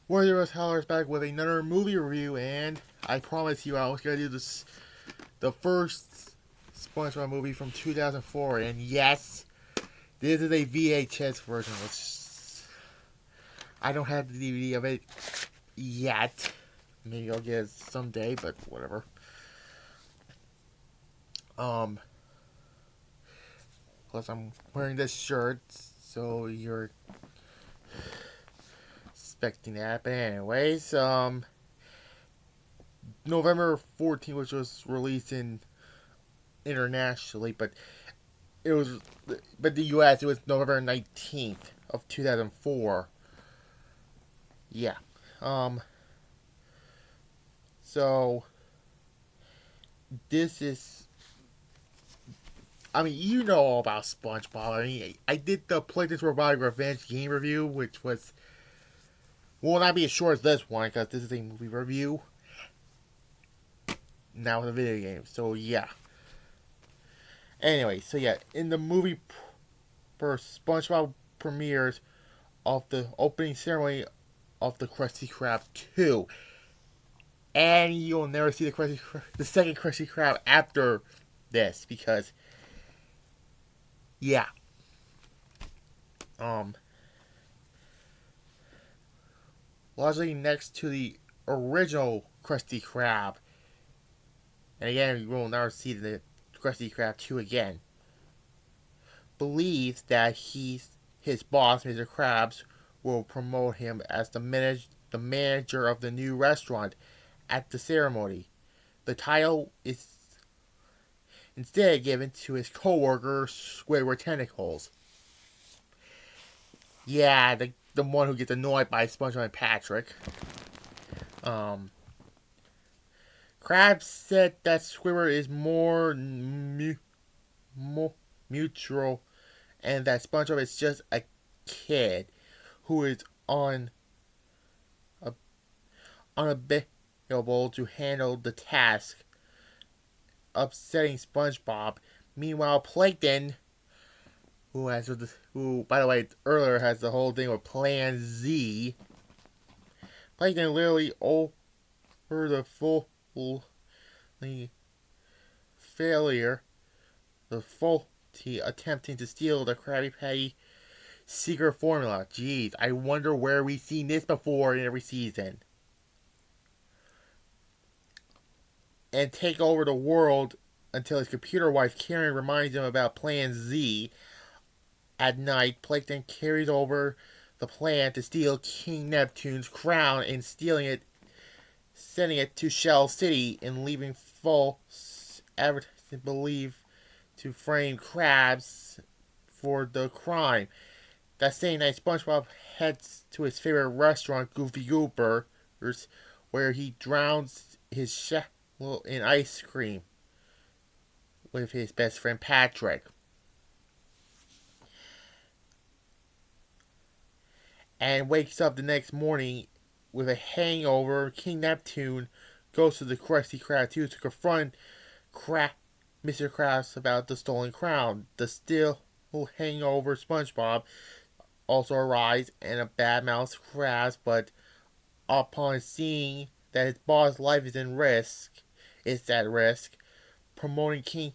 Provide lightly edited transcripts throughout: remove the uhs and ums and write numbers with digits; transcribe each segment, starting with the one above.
Warrior Howler's back with another movie review, and I promise you I was gonna do the first SpongeBob movie from 2004, and yes, this is a VHS version, which I don't have the DVD of it yet. Maybe I'll get it someday, but whatever. Um, Plus I'm wearing this shirt, so you're expecting that. But anyways, November 14th, which was released in internationally, it was, but the U.S. it was November 19th of 2004. Yeah. Um. So this is. I mean, you know all about SpongeBob. I mean, I did the Plankton's Robotic Revenge game review, which will not be as short as this one because this is a movie review. Now it's a video game. So yeah. Anyway, so yeah, in the movie for SpongeBob premieres of the opening ceremony of the Krusty Krab 2. And you'll never see the second Krusty Krab after this because, yeah, um, largely next to the original Krusty Krab, and again, you will never see the Krusty Krab 2 again. Believes that his boss, Mr. Krabs, will promote him as the manager of the new restaurant at the ceremony. The title is instead given to his co-worker Squidward Tentacles. Yeah, the one who gets annoyed by SpongeBob and Patrick. Um, Krabs said that Squidward is more mutual, and that SpongeBob is just a kid who is a, unavailable to handle the task, upsetting SpongeBob. Meanwhile, Plankton, who by the way earlier has the whole thing with Plan Z. Plankton literally over the full failure, the faulty attempting to steal the Krabby Patty secret formula. Jeez, I wonder where we've seen this before in every season. And take over the world until his computer wife Karen reminds him about Plan Z. At night, Plankton carries over the plan to steal King Neptune's crown and sending it to Shell City and leaving false advertising belief to frame Krabs for the crime. That same night, SpongeBob heads to his favorite restaurant, Goofy Goober's, where he drowns his shell in ice cream with his best friend Patrick. And wakes up the next morning with a hangover. King Neptune goes to the Krusty Krab 2 to confront Mr. Krabs about the stolen crown. The still hangover SpongeBob also arrives and a badmouth Krabs, but upon seeing that his boss' life is at risk, proposing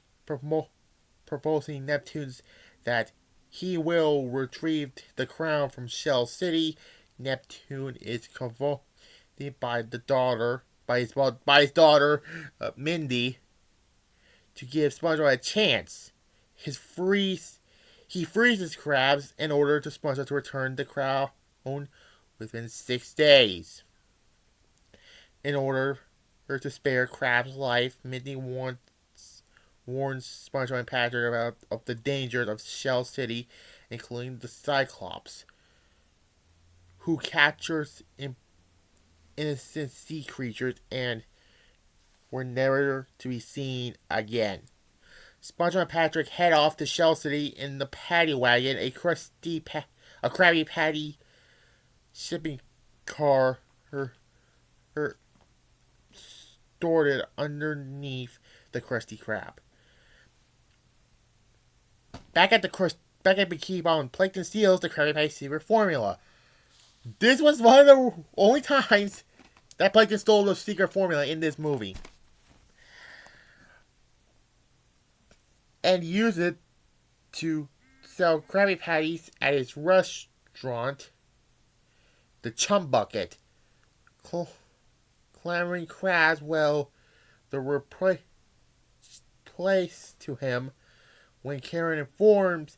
Neptune's that he will retrieve the crown from Shell City. Neptune is convoked by his daughter, Mindy, to give SpongeBob a chance. He freezes Krabs in order to SpongeBob to return the crown within 6 days. In order to spare Krabs' life, Mindy warns SpongeBob and Patrick of the dangers of Shell City, including the Cyclops, who captures innocent sea creatures and were never to be seen again. SpongeBob and Patrick head off to Shell City in the Patty Wagon, a Krabby Patty shipping car stored underneath the Krusty Krab. Back at Bikini Bottom, Plankton steals the Krabby Patty secret formula. This was one of the only times that Plankton stole the secret formula in this movie. And used it to sell Krabby Patties at his restaurant, the Chum Bucket. Clamoring crabs, well, there were placed to him when Karen informs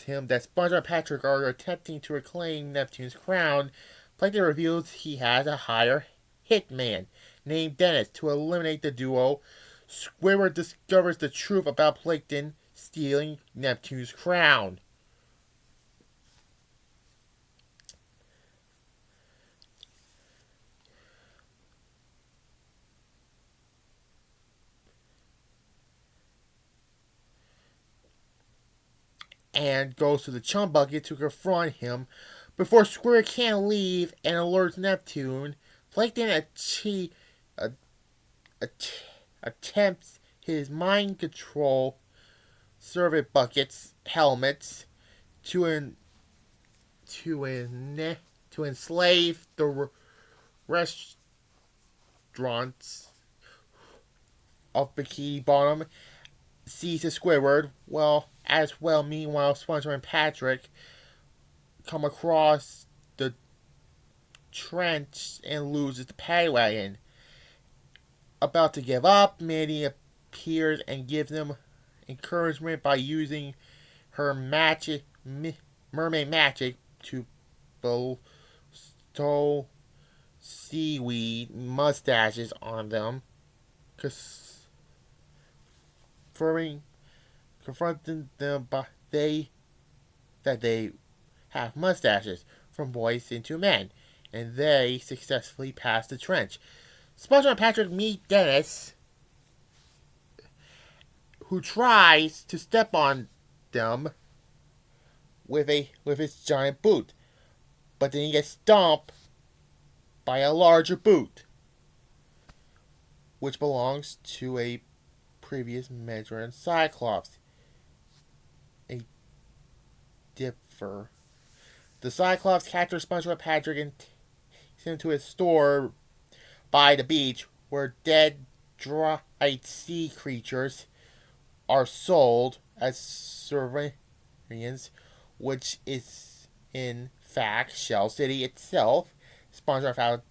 him that SpongeBob and Patrick are attempting to reclaim Neptune's crown. Plankton reveals he has a higher hitman named Dennis to eliminate the duo. Squidward discovers the truth about Plankton stealing Neptune's crown. And goes to the Chum Bucket to confront him. Before Squidward can leave and alerts Neptune, Plankton attempts his mind control servant buckets helmets to enslave the restaurants of Bikini Bottom. Sees Squidward. Meanwhile, SpongeBob and Patrick come across the trench and loses the paddy wagon. About to give up, Mandy appears and gives them encouragement by using her mermaid magic to bestow seaweed mustaches on them, confronting them that they have mustaches from boys into men, and they successfully pass the trench. SpongeBob and Patrick meet Dennis, who tries to step on them with his giant boot, but then he gets stomped by a larger boot, which belongs to a previous Measuring Cyclops, a Dipper. The Cyclops captures SpongeBob and Patrick and takes him to his store by the beach, where dead, dried sea creatures are sold as souvenirs, which is in fact Shell City itself. SpongeBob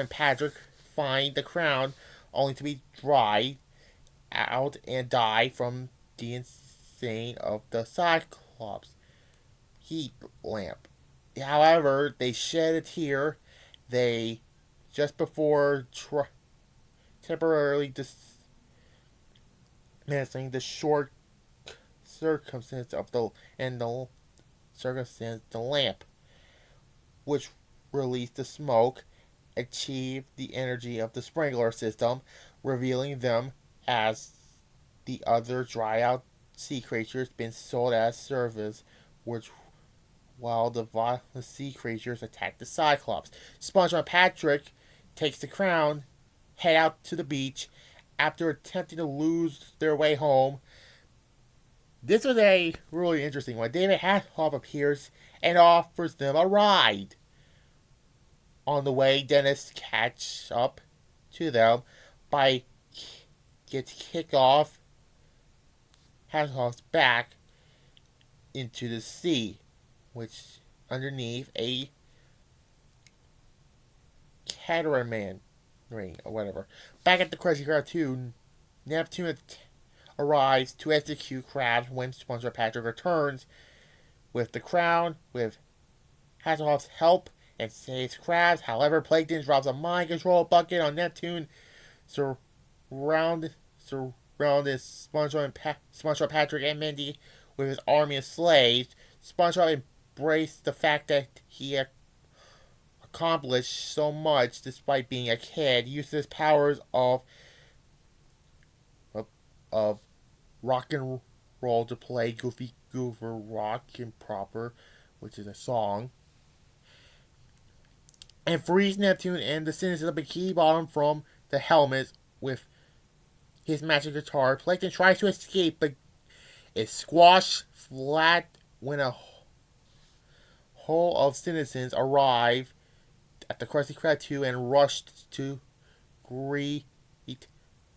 and Patrick find the crown only to be dried out and die from the insane of the Cyclops heat lamp. However, they shed a tear. They just before temporarily dismissing the short circumstance of the lamp, which released the smoke, achieved the energy of the sprinkler system, revealing them as the other dry out sea creatures been sold as service, which while the violent sea creatures attack the Cyclops. SpongeBob and Patrick takes the crown, head out to the beach after attempting to lose their way home. This was a really interesting one. David Hasselhoff appears and offers them a ride. On the way, Dennis catches up to them by gets kicked off Hasselhoff's back into the sea, which underneath a catamaran ring or whatever. Back at the Krusty Krab 2, Neptune arrives to execute Krabs when SpongeBob Patrick returns with the crown, with Hasselhoff's help, and saves Krabs. However, Plankton drops a mind control bucket on Neptune, surrounded SpongeBob, Patrick, and Mindy with his army of slaves. SpongeBob embraced the fact that he had accomplished so much despite being a kid, used his powers of rock and roll to play Goofy Goober Rock Improper, which is a song, and frees Neptune and the citizens of Bikini Bottom from the helmet with his magic guitar. Plankton tries to escape, but is squashed flat when a whole of citizens arrive at the Krusty Krab 2 and rushed to greet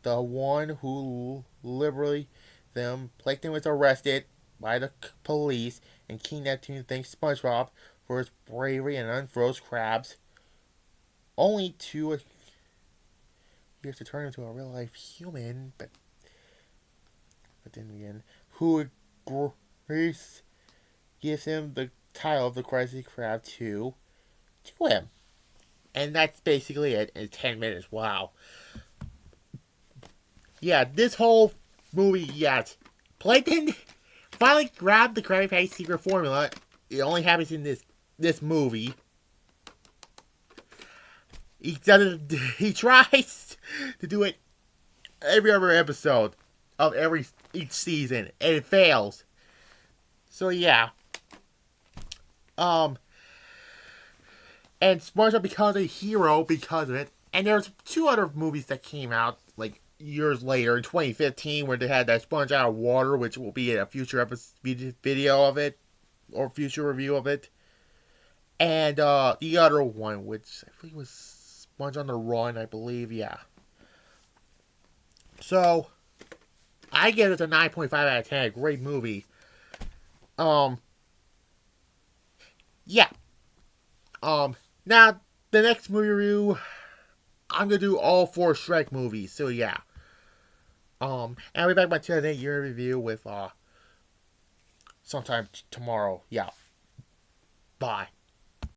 the one who liberally them. Plankton was arrested by the police, and King Neptune thanks SpongeBob for his bravery and unfroze crabs, only to he has to turn into a real life human, but then again, who agrees, gives him the title of the Krusty Krab to him. And that's basically it in 10 minutes. Wow. Yeah, this whole movie, yes. Plankton finally grabbed the Krabby Patty secret formula. It only happens in this movie. He doesn't. He tries to do it every other episode of each season, and it fails. So yeah. And SpongeBob becomes a hero because of it. And there's 2 other movies that came out like years later in 2015 where they had that Sponge Out of Water, which will be a future video of it or future review of it. And the other one, which I think was Sponge on the Run, I believe. Yeah. So I give it a 9.5 out of 10. A great movie. Yeah. Now, the next movie review, I'm gonna do all 4 Shrek movies, so yeah. And I'll be back my 2008 year review with, sometime tomorrow. Yeah. Bye.